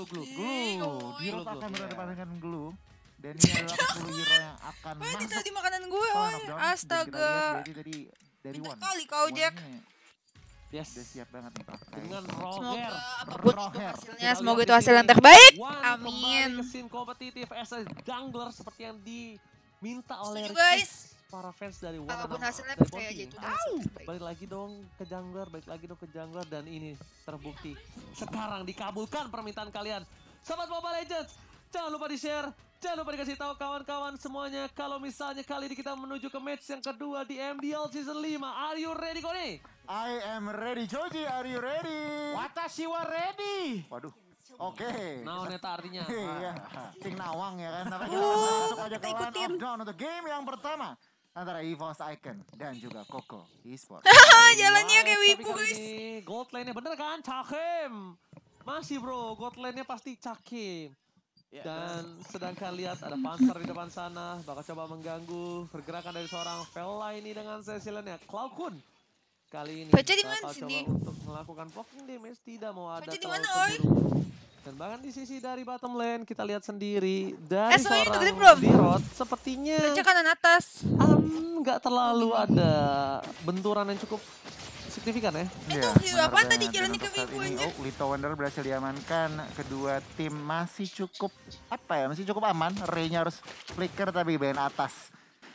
Dirot akan berhadapan dengan Glue. Dan ini adalah 10 hero yang akan Ini masuk. tadi makanan gue, astaga. Dari Pintar One. kali kau, Jack. Yes. Udah siap banget nih pakai. Dengan Semoga Roger. apapun itu hasilnya, semoga itu hasil yang terbaik. Amin. Kembali ke scene kompetitif as a jungler seperti yang diminta oleh Setuju, guys. para fans dari One. Apapun hasilnya dari percaya aja Bonding. itu udah hasil terbaik. Balik lagi dong ke jungler, dan ini terbukti. Sekarang dikabulkan permintaan kalian. Sobat Mobile Legends, jangan lupa di-share, jangan lupa dikasih tahu kawan-kawan semuanya kalau misalnya kali ini kita menuju ke match yang kedua di MDL Season 5. Are you ready, Koni? I am ready, Joji. Are you ready? Watashi wa ready. Waduh. Oke. Nah, neta artinya. Iya. Cing nawang ya kan. Tapi kita masuk aja ke line ikutin. of down untuk game yang pertama. Antara EVOS Icon dan juga Koko Esports. Jalannya kayak Nice, wibu, tapi kali guys. ini gold lane-nya bener kan? Cakim. Masih bro, gold lane-nya pasti Cakim. Dan sedangkan lihat ada Panzer di depan sana, bakal coba mengganggu pergerakan dari seorang Vela ini dengan sesilennya. Cloudkun kali ini Baca di mana bakal sini? coba untuk melakukan blocking damage, tidak mau ada Baca di terlalu mana, oi? keburu. Dan bahkan di sisi dari bottom lane kita lihat sendiri dari SOE itu seorang gede belum? Dirot sepertinya Baca kanan atas. nggak terlalu ada benturan yang cukup signifikan ya. Iya, Itu benar apaan tadi banget. jalannya Dan ke untuk saat wibu ini, aja? Lito Wonder berhasil diamankan. Kedua tim masih cukup masih cukup aman. Ray-nya harus flicker tapi bagian atas.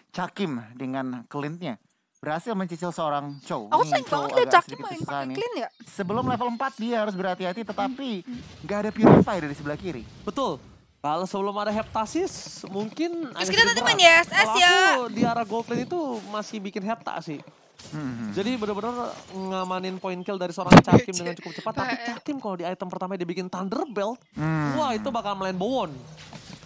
Cakim dengan Clint-nya berhasil mencicil seorang Chow. Aku Ini sering Chow banget liat agak Cakim sedikit main kesusahan pakai nih. clean ya. Sebelum level 4 dia harus berhati-hati tetapi nggak ada Purify dari sebelah kiri. Betul. Kalau sebelum ada Heptasis mungkin Terus agak kita sedikit nanti main berat. YSS Kalau ya. aku di arah gold lane itu masih bikin Hepta sih. Jadi benar-benar ngamanin point kill dari seorang Cakim dengan cukup cepat. Tapi Cakim kalau di item pertama dia bikin Thunderbelt, wah itu bakal melawan Bowon.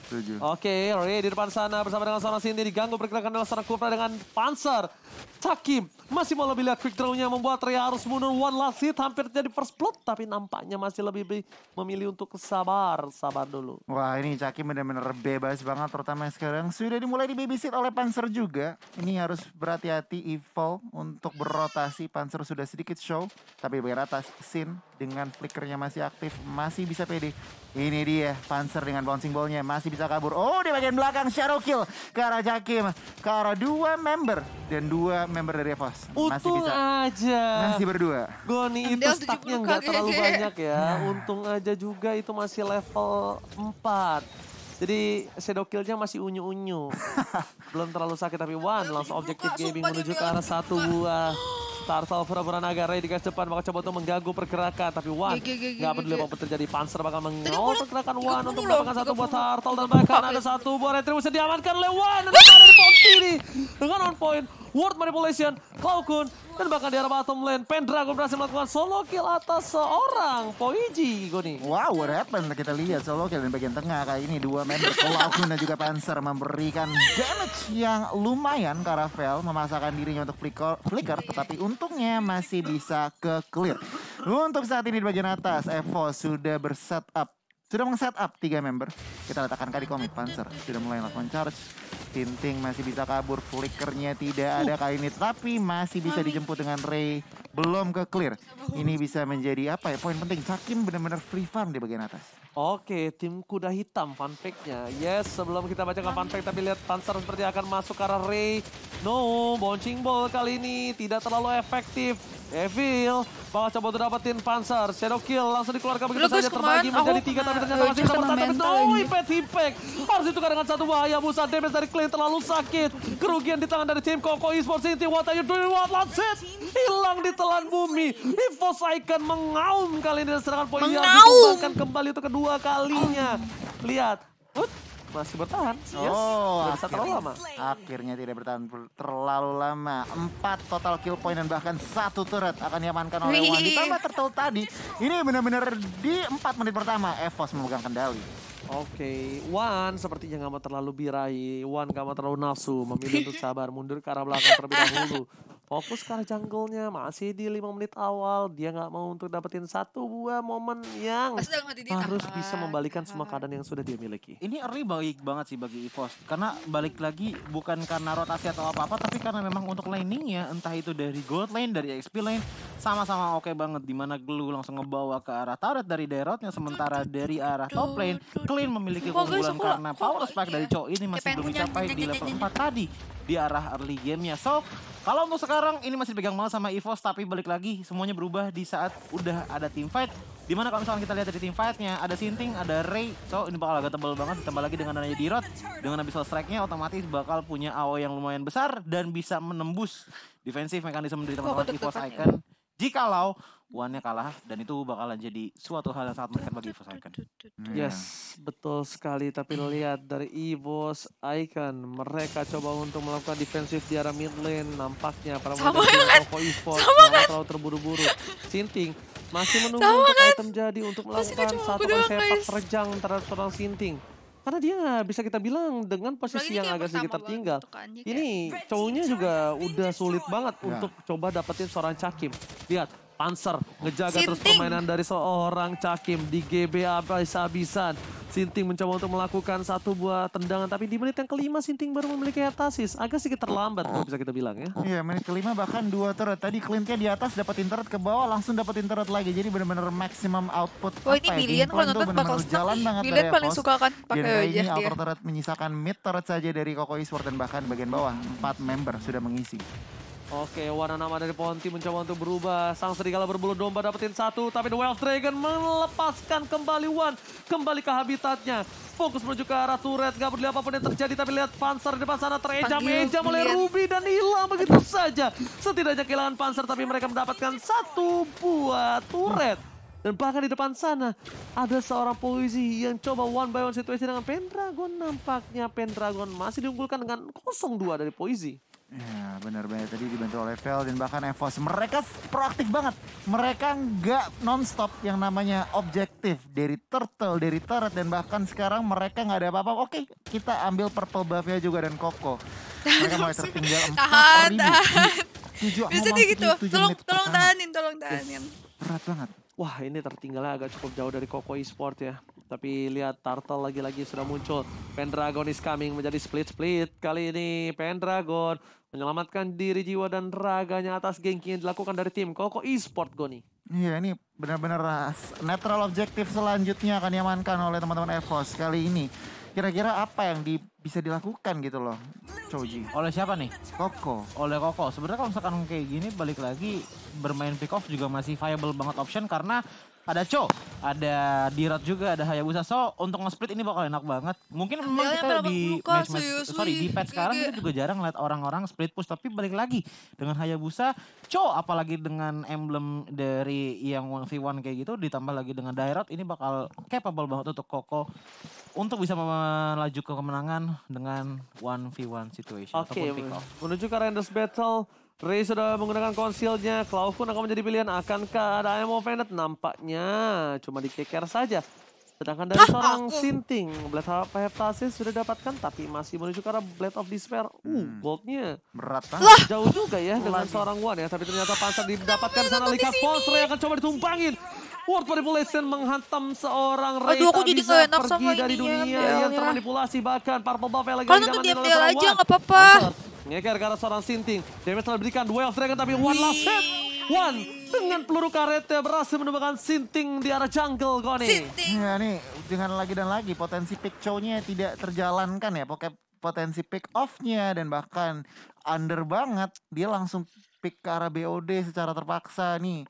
Setuju. Oke, Ray di depan sana bersama dengan seorang Cindy diganggu pergerakan dalam seorang Kufra dengan Panzer. Cakim masih mau lebih lihat quick draw-nya membuat Ray harus mundur one last hit hampir jadi first blood tapi nampaknya masih lebih memilih untuk sabar dulu. Wah ini Cakim benar-benar bebas banget terutama sekarang sudah dimulai di babysit oleh Panzer juga. Ini harus berhati-hati Evo untuk berrotasi. Panzer sudah sedikit show tapi bagian atas Sin dengan flickernya masih aktif masih bisa pede. Ini dia Panzer dengan bouncing ball-nya masih bisa kabur. Oh di bagian belakang shadow kill ke arah Cakim ke arah 2 member dan 2 member dari EVOS. Masih Untung bisa aja. masih berdua. Goni itu Dia stacknya 70 nggak terlalu KGG. banyak ya. Untung aja juga itu masih level 4. Jadi shadow kill-nya masih unyu-unyu. Belum terlalu sakit tapi One langsung objektif gaming menuju ke arah satu buah. Turtle pura-pura naga Ray di garis depan bakal coba untuk mengganggu pergerakan tapi One nggak peduli apa pun terjadi. Panzer bakal mengawal pergerakan One untuk mendapatkan satu buah turtle dan bahkan ada satu buah retribution diamankan oleh One dan ada di Pontini dengan on point word manipulation Cloudkun dan bahkan di arah bottom lane Pendragon berhasil melakukan solo kill atas seorang Poiji. Goni. Wow, what happened? Kita lihat solo kill di bagian tengah kali ini 2 member Cloudkun dan juga Panzer memberikan damage yang lumayan. Caravel memasakkan dirinya untuk flicker tetapi untungnya masih bisa ke clear. Untuk saat ini di bagian atas Evo sudah sudah meng-setup 3 member. Kita letakkan kali komit Panzer sudah mulai melakukan charge. Tinting masih bisa kabur, flickernya tidak ada kali ini tapi masih bisa dijemput dengan Ray. Belum ke clear. Ini bisa menjadi apa ya poin penting. Cakim benar-benar free farm di bagian atas. Oke, tim kuda hitam fun fact-nya. Yes, sebelum kita bacakan fun fact tapi lihat Panzer seperti akan masuk ke arah Ray. No, bouncing ball kali ini tidak terlalu efektif. Evil bakal coba untuk dapetin Panzer. Shadow kill langsung dikeluarkan begitu Guys, saja terbagi kemarin menjadi aku 3 tapi kena ternyata masih bisa kena bertahan. Tapi mental no, ini. impact. Harus ditukar dengan satu bahaya busa damage dari Clay terlalu sakit. Kerugian di tangan dari tim Koko Esports Inti. What are you doing? What? Let's hit. Hilang di telan bumi. EVOS Icon mengaum kali ini dan serangan poin yang ditumbangkan kembali untuk kedua kalinya. Lihat. Masih bertahan. Yes. Oh, Gak bisa terlalu lama. Akhirnya tidak bertahan terlalu lama. 4 total kill point dan bahkan 1 turret akan diamankan oleh One. Ditambah turtle tadi. Ini benar-benar di 4 menit pertama EVOS memegang kendali. Oke, One sepertinya gak mau terlalu birahi. One gak mau terlalu nafsu. Memilih untuk sabar mundur ke arah belakang terlebih dahulu. Fokus ke arah jungle-nya, masih di 5 menit awal. Dia nggak mau untuk dapetin satu buah momen yang Pasti dalam hati dia, harus bisa membalikan semua keadaan yang sudah dia miliki. Ini early baik banget sih bagi EVOS. Karena balik lagi bukan karena rotasi atau apa-apa, tapi karena memang untuk laningnya, entah itu dari gold lane, dari XP lane, sama-sama oke banget. Dimana Glue langsung ngebawa ke arah turret dari Dairotnya, sementara dari arah top lane, Clean memiliki keunggulan karena power spike dari Cho ini masih belum dicapai di level 4 tadi di arah early gamenya. So, kalau untuk sekarang ini masih dipegang banget sama EVOS, tapi balik lagi semuanya berubah di saat udah ada team fight. Dimana kalau misalnya kita lihat dari team fightnya, ada Sinting, ada Ray, so ini bakal agak tebal banget. Ditambah lagi dengan adanya D-Rod, dengan Abyssal Strike-nya otomatis bakal punya AoE yang lumayan besar dan bisa menembus defensif mekanisme dari teman-teman EVOS Icon. Jikalau One-nya kalah, dan itu bakalan jadi suatu hal yang sangat menarik bagi EVOS Icon. Yes, betul sekali. Tapi lihat dari EVOS Icon, mereka coba untuk melakukan defensif di arah mid lane. Nampaknya para pemain dari Koko Esports terlalu terburu-buru. Sinting masih menunggu untuk item jadi untuk melakukan satu kali sepak terjang terhadap seorang Sinting. Karena dia bisa kita bilang dengan posisi yang agak sedikit tertinggal. Ini cowoknya juga udah sulit banget untuk coba dapetin seorang Cakim. Lihat, Panzer ngejaga terus permainan dari seorang Cakim di GB habis-habisan. Sinting mencoba untuk melakukan satu buah tendangan, tapi di menit yang kelima Sinting baru memiliki heptasis. Agak sedikit terlambat kalau bisa kita bilang ya. Iya, menit kelima bahkan 2 turret. Tadi Clintnya di atas dapetin turret, ke bawah langsung dapetin turret lagi. Jadi benar-benar maximum output. Wah, ini Billion kalau nonton bakal jalan banget Billion dari paling EVOS. suka kan pakai Dan kali ini wajah dia. outer turret menyisakan mid turret saja dari Koko Esports, dan bahkan bagian bawah 4 member sudah mengisi. Oke, warna nama dari Ponti mencoba untuk berubah. Sang serigala berbulu domba dapetin satu, tapi The Wild Dragon melepaskan kembali One. Kembali ke habitatnya. Fokus menuju ke arah turret, gak peduli apapun yang terjadi. Tapi lihat Panzer di depan sana terejam-ejam oleh Ruby dan hilang begitu saja. Setidaknya kehilangan Panzer, tapi mereka mendapatkan satu buah turret. Dan bahkan di depan sana ada seorang Poisi yang coba one by one situasi dengan Pendragon. Nampaknya Pendragon masih diunggulkan dengan 0-2 dari Poisi. Ya, benar-benar tadi dibantu oleh Vel dan bahkan EVOS. Mereka proaktif banget. Mereka nggak non-stop yang namanya objektif. Dari turtle, dari turret, dan bahkan sekarang mereka nggak ada apa-apa. Oke, kita ambil purple buff-nya juga dan Koko. Mereka mulai tertinggal 4.000. Bisa dia gitu. Tolong tahanin. Berat banget. Wah, ini tertinggalnya agak cukup jauh dari Koko Esports ya. Tapi lihat Turtle lagi-lagi sudah muncul. Pendragon is coming menjadi split-split. Kali ini Pendragon menyelamatkan diri, jiwa, dan raganya atas gengki yang dilakukan dari tim Koko Esports, Goni. Iya, ini benar-benar netral objektif selanjutnya akan diamankan oleh teman-teman EVOS kali ini. Kira-kira apa yang bisa dilakukan gitu loh, Choji? Oleh siapa nih? Koko. Oleh Koko. Sebenarnya kalau misalkan kayak gini, balik lagi bermain pick off juga masih viable banget option karena ada Cho, ada D-Rod juga, ada Hayabusa. So, untuk nge-split ini bakal enak banget. Mungkin memang kita di di patch sekarang kita juga jarang lihat orang-orang split push. Tapi balik lagi dengan Hayabusa, Cho, apalagi dengan emblem dari yang 1v1 kayak gitu, ditambah lagi dengan D-Rod, ini bakal capable banget untuk Koko untuk bisa melaju ke kemenangan dengan 1v1 situation. Oke, menuju ke Renders Battle. Ray sudah menggunakan konsilnya, Cloud pun akan menjadi pilihan. Akankah ada IM of Venet? Nampaknya cuma dikeker saja. Sedangkan dari seorang Sinting, Blade of Heptasis sudah dapatkan, tapi masih menuju ke arah Blade of Despair. Goldnya berat banget. jauh juga ya dengan seorang One ya. Tapi ternyata Panzer didapatkan sana. Lika Falls, Ray akan coba ditumpangin. Word Manipulation menghantam seorang Ray. Aduh, aku tak jadi bisa gak enak pergi sama dari ini dunia ya, yang termanipulasi. Bahkan Purple Buff lagi kalau nonton diamankan oleh diam seorang aja One. gak apa-apa. Ngeker ke arah seorang Sinting. Damage telah diberikan Wild Dragon, tapi One last hit. One dengan peluru karetnya berhasil menemukan Sinting di arah jungle, Goni. Ya nih, dengan lagi dan lagi potensi pick show-nya tidak terjalankan ya. Potensi pick off-nya dan bahkan under banget. Dia langsung pick ke arah BOD secara terpaksa nih.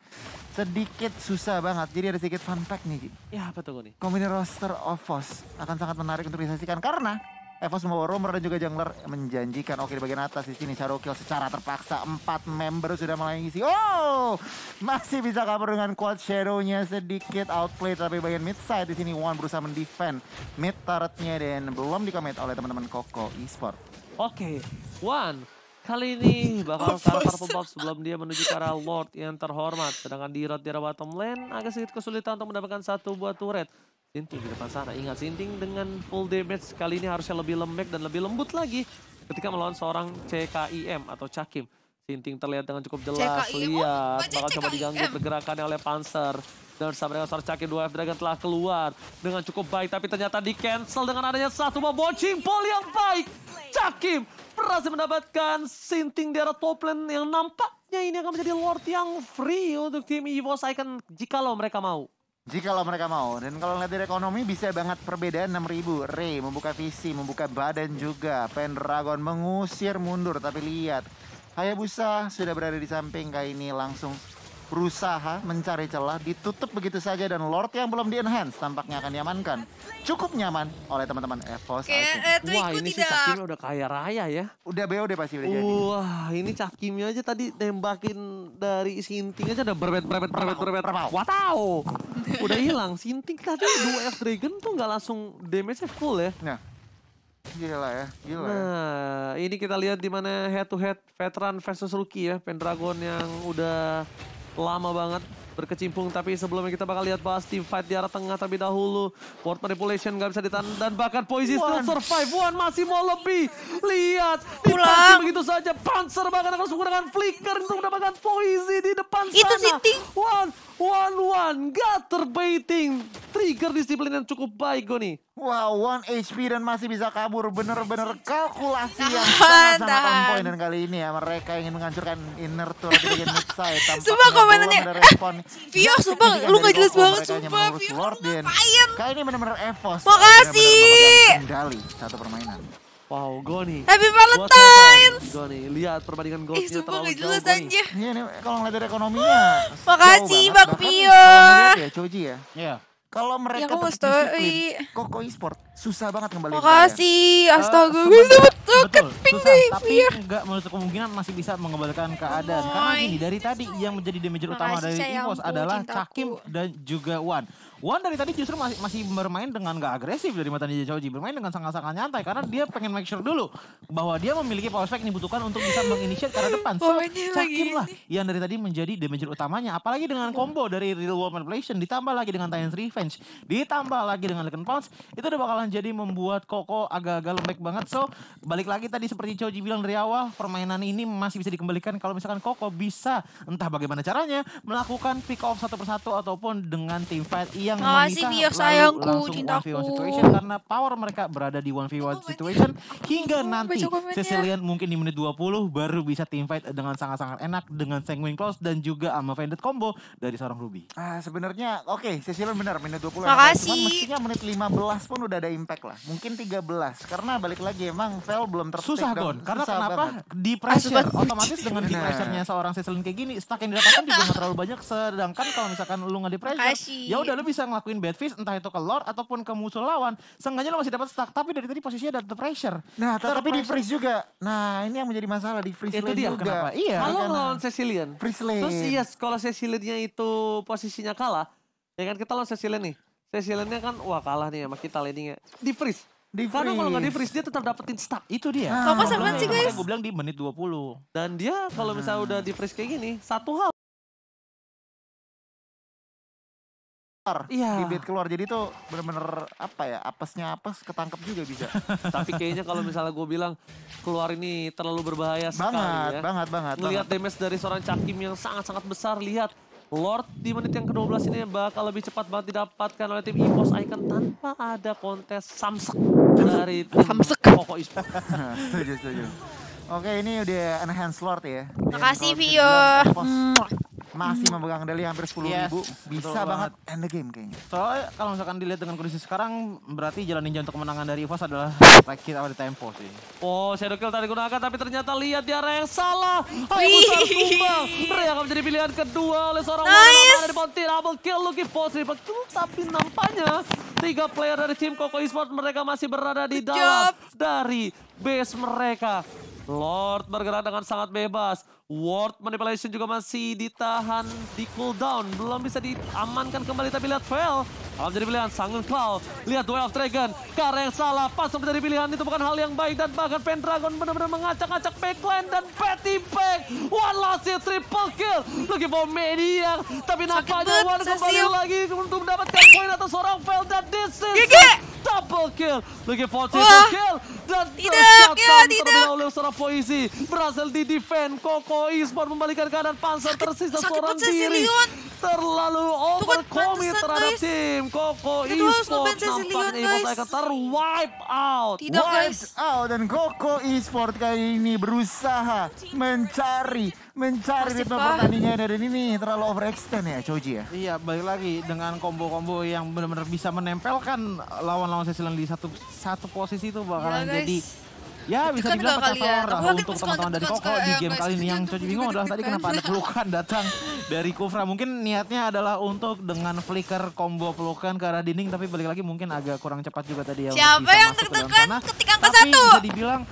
Sedikit susah banget. Jadi ada sedikit fun fact nih. Ya, betul, Goni. Kombinasi roster EVOS akan sangat menarik untuk disaksikan karena EVOS membawa roamer dan juga jungler menjanjikan. Oke, di bagian atas di sini Shadow Kill secara terpaksa 4 member sudah mulai ngisi. Oh, masih bisa cover dengan quad Shadow-nya sedikit outplay, tapi bagian mid side di sini One berusaha mendefend mid turret-nya dan belum dikomit oleh teman-teman Koko Esports. Oke, One kali ini bakal ke arah Purple Buff sebelum dia menuju ke arah Lord yang terhormat. Sedangkan di arah bottom lane agak sedikit kesulitan untuk mendapatkan satu buah turret. Sinting di depan sana. Ingat, Sinting dengan full damage kali ini harusnya lebih lembek dan lebih lembut lagi ketika melawan seorang CKIM atau Cakim. Sinting terlihat dengan cukup jelas. CKI. Lihat, Baca bakal coba CKI. diganggu pergerakannya oleh Panzer. Dan bersama dengan seorang Cakim, 2F Dragon telah keluar dengan cukup baik. Tapi ternyata di cancel dengan adanya satu bouncing ball yang baik. Cakim berhasil mendapatkan Sinting di arah top lane yang nampaknya ini akan menjadi Lord yang free untuk tim EVOS Icon jikalau mereka mau. Jikalau mereka mau. Dan kalau lihat dari ekonomi bisa banget perbedaan 6.000. Ray membuka visi, membuka badan juga. Pendragon mengusir mundur. Tapi lihat, Hayabusa sudah berada di samping kali ini langsung berusaha mencari celah, ditutup begitu saja dan Lord yang belum di-enhance tampaknya akan diamankan. Cukup nyaman oleh teman-teman EVOS. Wah, ini sih Cakimnya udah kaya raya ya. Udah BOD pasti udah jadi. Wah, ini Cakimnya aja tadi nembakin dari Sinting aja udah berbet. Wow, udah hilang. Sinting tadi 2F Dragon tuh nggak langsung damage-nya full ya. Nah, gila ya. Nah, ini kita lihat di mana head to head veteran versus rookie ya. Pendragon yang udah lama banget berkecimpung, tapi sebelumnya kita bakal lihat bahas team fight di arah tengah terlebih dahulu. Board manipulation nggak bisa ditahan dan bahkan Poisey still survive. One masih mau lebih. Lihat, dipancing begitu saja. Panzer bahkan akan menggunakan flicker untuk mendapatkan Poisey di depan sana. Itu Sinting. One, gutter baiting. Trigger disiplin yang cukup baik Goni. Wow, 1 HP dan masih bisa kabur. Bener-bener kalkulasi yang sangat-sangat on point. Dan kali ini ya mereka ingin menghancurkan inner turret di bagian mid side. Sumpah komenannya. Vio, sumpah lu gak jelas banget. Sumpah Vio, ngapain? Kali ini bener-bener EVOS. Makasih. Kendali satu permainan. Wow, Goni. Happy Valentine's. Goni, lihat perbandingan goalsnya Sumpah terlalu gak jauh, jelas Goni. anjir. Iya nih, kalau ngeliat dari ekonominya. Makasih jauh Bang banget. Vio. Bahkan ya, Choji ya. Iya. Kalau mereka Ya, kamu tetap story. disiplin, Koko Esport susah banget kembali. Makasih. Astaga, gue Sebenarnya- betul betul, keping susah, deh tapi Vio. nggak menutup kemungkinan masih bisa mengembalikan keadaan. Karena Gemoy. gini, dari tadi yang menjadi damager utama Makasih, dari sayangku, EVOS adalah cintaku. Cakim dan juga Wan. Wan dari tadi justru masih bermain dengan gak agresif dari mata Ninja Choji. Bermain dengan sangat-sangat nyantai karena dia pengen make sure dulu bahwa dia memiliki power spike yang dibutuhkan untuk bisa menginitiate ke arah depan. So, Momennya lagi Cakim lah ini. yang dari tadi menjadi damager utamanya. Apalagi dengan combo dari Real World Manipulation ditambah lagi dengan Titans Revenge, ditambah lagi dengan Lycan Pounce, itu udah bakalan jadi membuat Koko agak-agak lembek banget. So, balik lagi tadi seperti Choji bilang dari awal, permainan ini masih bisa dikembalikan kalau misalkan Koko bisa entah bagaimana caranya melakukan pick off satu persatu ataupun dengan team fight yang Makasih, memisah Vio, lalu sayangku, langsung cintaku. 1v1 situation karena power mereka berada di 1v1 situation hingga nanti baca komennya. Cecilian mungkin di menit 20 baru bisa team fight dengan sangat-sangat enak dengan Sanguine Claws dan juga Alma Vended combo dari seorang Ruby. Sebenarnya oke, Cecilian benar menit 20. Makasih. Cuman mestinya menit 15 pun udah ada impact lah. Mungkin 13 karena balik lagi emang Vel belum ter Susah Gon, karena Susah kenapa? banget. Di pressure, Asupan otomatis dengan di pressure-nya seorang Cecilian kayak gini, stack yang didapatkan juga gak terlalu banyak. Sedangkan kalau misalkan lu nggak di pressure, Makasih. ya udah lu bisa ngelakuin bad fish entah itu ke Lord ataupun ke musuh lawan. Seenggaknya lu masih dapat stack, tapi dari tadi posisinya ada pressure. Nah, tapi di freeze juga. Nah, ini yang menjadi masalah di freeze Itu lane dia, juga. kenapa? Iya. Kalau Karena lawan Cecilian, freeze lane. terus iya kalau Cecilian-nya itu posisinya kalah, ya kan kita lawan Cecilian nih. Cecilian-nya kan wah kalah nih sama kita landingnya. Di freeze. Di Karena kalau nggak di freeze. freeze dia tetap dapetin stack. Itu dia. Nah, Kamu sama sih guys. Gue bilang di menit 20. Dan dia kalau misalnya udah di freeze kayak gini, satu hal. Iya. Bibit keluar jadi tuh bener-bener apa ya, apesnya apes ketangkep juga bisa. Tapi kayaknya kalau misalnya gue bilang keluar ini terlalu berbahaya sekali ya. banget. Ngelihat damage dari seorang Cakim yang sangat-sangat besar. Lihat Lord di menit yang ke-12 ini bakal lebih cepat banget didapatkan oleh tim EVOS Icon tanpa ada kontes samsek dari tim Koko Esport. Setuju. Oke, ini udah enhance Lord ya. Makasih Dan Vio. kalau EVOS masih memegang kendali hampir 10.000. Yes, Bisa betul banget end the game kayaknya. Soalnya kalau misalkan dilihat dengan kondisi sekarang, berarti jalan ninja untuk kemenangan dari EVOS adalah rakit awal di tempo sih. Oh, Shadow Kill tadi digunakan tapi ternyata lihat di arah yang salah. Hayabusa tumbang. Mereka akan menjadi pilihan kedua oleh seorang wanita dari Ponti. Double kill Lucky Post. Tapi nampaknya 3 player dari tim Koko Esport mereka masih berada di dalam dari base mereka. Lord bergerak dengan sangat bebas. Ward Manipulation juga masih ditahan di cooldown. Belum bisa diamankan kembali tapi lihat Vel. Akan menjadi pilihan Sangun Cloud. Lihat Duel of Dragon. Karena yang salah. Pas menjadi pilihan itu bukan hal yang baik. Dan bahkan Pendragon benar-benar mengacak-acak backline. Dan Petty Back. One last hit triple kill. Lagi for Mediang. Tapi nampaknya One kembali lagi untuk mendapatkan poin atas seorang Vel. Dan this is double Double kill. Looking for triple kill. Dan Tidak. terlebih dahulu seorang Poisi. Berhasil di defend. Koko Esport membalikan keadaan Panzer tersisa seorang diri. Terlalu overcommit terhadap tim. Koko Esport nampaknya EVOS Icon terwipe out. Tidak guys. Dan Koko Esport kali ini berusaha mencari ritme pertandingan, dan ini terlalu overextend ya Choji ya. Iya, balik lagi dengan combo-combo yang benar-benar bisa menempelkan lawan-lawan Sesilen di satu posisi itu bakalan jadi ya bisa dibilang pecah telur untuk teman-teman dari Koko di game kali ini. Yang Choji bingung adalah tadi kenapa ada pelukan datang dari Kufra. Mungkin niatnya adalah untuk dengan flicker combo pelukan ke arah dinding, tapi balik lagi mungkin agak kurang cepat juga tadi ya. Siapa yang tertekan ketika angka 1? Bisa dibilang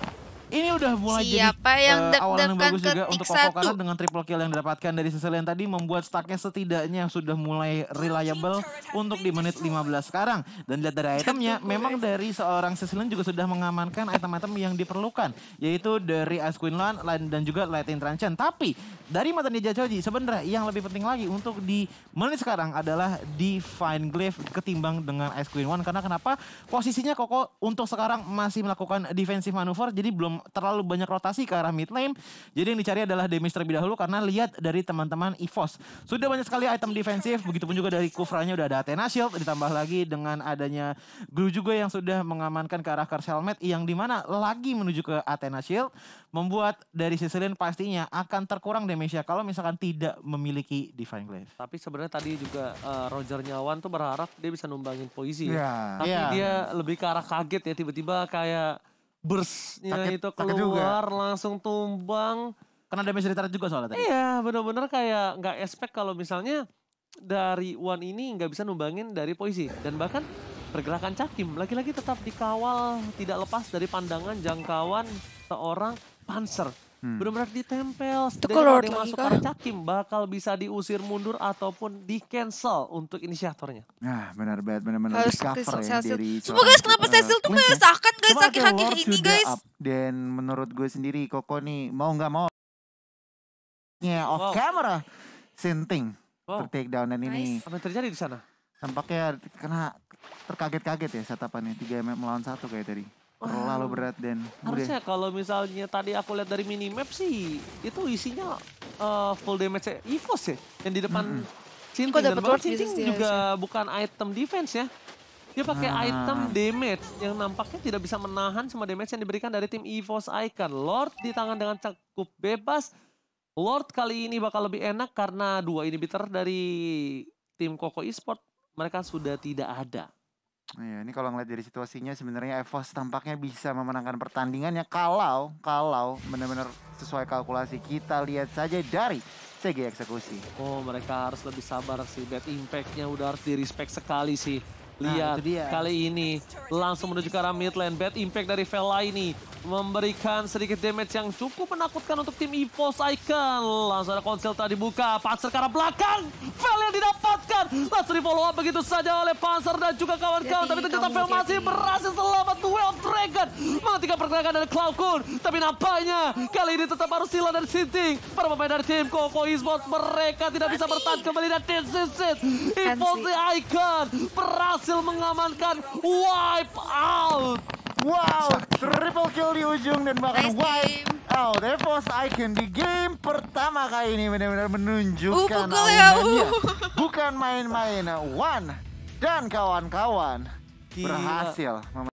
ini udah mulai Siapa jadi yang awal yang bagus juga ketik untuk Koko, karena 1? dengan triple kill yang didapatkan dari Sicilian tadi membuat stacknya setidaknya sudah mulai reliable untuk di menit 15 sekarang. Dan lihat dari itemnya, memang dari seorang Sicilian juga sudah mengamankan item-item yang diperlukan, yaitu dari Ice Queen Lan dan juga Lightning Transcend. Tapi dari mata Ninja Choji sebenarnya yang lebih penting lagi untuk di menit sekarang adalah Divine Glaive ketimbang dengan Ice Queen One. Karena kenapa? Posisinya Koko untuk sekarang masih melakukan defensive manuver, jadi belum terlalu banyak rotasi ke arah mid lane. Jadi yang dicari adalah damage terlebih dahulu, karena lihat dari teman-teman EVOS sudah banyak sekali item defensif, begitupun juga dari Kufranya udah ada Athena Shield, ditambah lagi dengan adanya Glue juga yang sudah mengamankan ke arah Curse Helmet, yang dimana lagi menuju ke Athena Shield, membuat dari Sicilian pastinya akan terkurang damage-nya kalau misalkan tidak memiliki Divine Glaive. Tapi sebenarnya tadi juga Roger Nyawan tuh berharap dia bisa numbangin Poisi ya. Tapi dia lebih ke arah kaget ya, tiba-tiba kayak burst-nya itu keluar langsung tumbang. Karena damage retard juga soalnya tadi. Iya, bener-bener kayak nggak expect kalau misalnya dari One ini nggak bisa numbangin dari Poisi. Dan bahkan pergerakan Cakim lagi-lagi tetap dikawal, tidak lepas dari pandangan jangkauan seorang Panzer. Benar-benar ditempel. Itu kalau yang masuk ke Cakim bakal bisa diusir mundur ataupun di cancel untuk inisiatornya. Nah, benar benar Harus cover ya dari. Semua guys, kenapa Cecil tuh meresahkan guys akhir-akhir ini guys. Dan menurut gue sendiri Koko nih mau nggak mau off camera Sinting take down, dan ini apa yang terjadi di sana? tampaknya kena terkaget-kaget ya setapannya 3 melawan 1 kayak tadi. Terlalu berat dan harusnya kalau misalnya tadi aku lihat dari minimap sih itu isinya full damage EVOS ya yang di depan Sinting, dan bahkan Sinting juga bukan item defense ya. Dia pakai item damage yang nampaknya tidak bisa menahan semua damage yang diberikan dari tim EVOS Icon. Lord di tangan dengan cukup bebas. Lord kali ini bakal lebih enak karena 2 inhibitor dari tim Koko Esport mereka sudah tidak ada. Iya, ini kalau ngeliat dari situasinya sebenarnya EVOS tampaknya bisa memenangkan pertandingannya kalau benar-benar sesuai kalkulasi. Kita lihat saja dari CG eksekusi. Oh, mereka harus lebih sabar sih. Bad impact-nya udah harus di-respect sekali sih. Lihat, kali ini langsung menuju ke arah mid lane. Bad impact dari Vela ini memberikan sedikit damage yang cukup menakutkan untuk tim EVOS Icon. Langsung ada konsel tadi buka, Panzer ke arah belakang. Vela yang didapatkan. Langsung di follow up begitu saja oleh Panzer dan juga kawan-kawan. Tapi ternyata Vela masih berhasil selamat. Duel of Dragon menghentikan pergerakan dari Cloud. Tapi nampaknya kali ini tetap harus silang dari Sinting. Para pemain dari tim Koko Esport mereka tidak bisa bertahan kembali dan this is it. EVOS Icon berhasil mengamankan wipe out. Wow, triple kill di ujung dan bahkan wipe out. EVOS Icon di game pertama kali ini benar-benar menunjukkan bukan main-main. One dan kawan-kawan berhasil